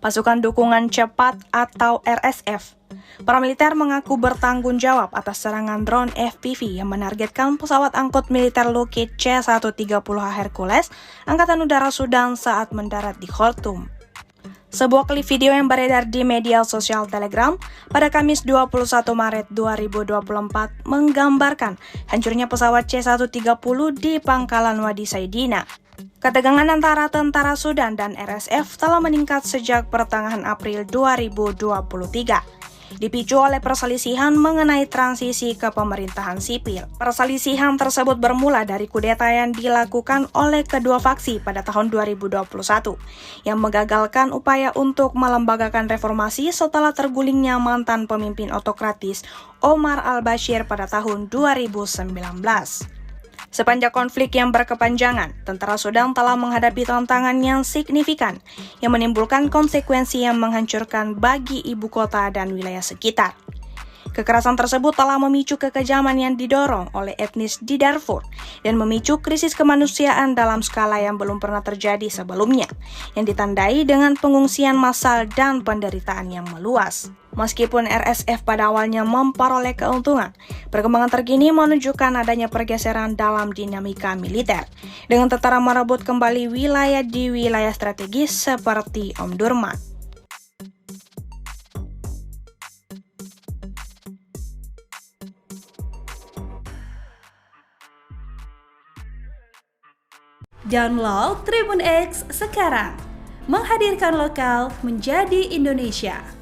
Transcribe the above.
Pasukan Dukungan Cepat atau RSF. Para militer mengaku bertanggung jawab atas serangan drone FPV yang menargetkan pesawat angkut militer Lockheed C-130H Hercules Angkatan Udara Sudan saat mendarat di Khartoum. Sebuah klip video yang beredar di media sosial Telegram pada Kamis 21 Maret 2024 menggambarkan hancurnya pesawat C-130 di pangkalan Wadi Saidina. Ketegangan antara tentara Sudan dan RSF telah meningkat sejak pertengahan April 2023. Dipicu oleh perselisihan mengenai transisi ke pemerintahan sipil. Perselisihan tersebut bermula dari kudeta yang dilakukan oleh kedua faksi pada tahun 2021 yang menggagalkan upaya untuk melembagakan reformasi setelah tergulingnya mantan pemimpin otokratis Omar al-Bashir pada tahun 2019. Sepanjang konflik yang berkepanjangan, tentara Sudan telah menghadapi tantangan yang signifikan yang menimbulkan konsekuensi yang menghancurkan bagi ibu kota dan wilayah sekitar. Kekerasan tersebut telah memicu kekejaman yang didorong oleh etnis di Darfur dan memicu krisis kemanusiaan dalam skala yang belum pernah terjadi sebelumnya, yang ditandai dengan pengungsian massal dan penderitaan yang meluas. Meskipun RSF pada awalnya memperoleh keuntungan, perkembangan terkini menunjukkan adanya pergeseran dalam dinamika militer, dengan tentara merebut kembali wilayah di wilayah strategis seperti Omdurman. Download Tribun X sekarang, menghadirkan lokal menjadi Indonesia.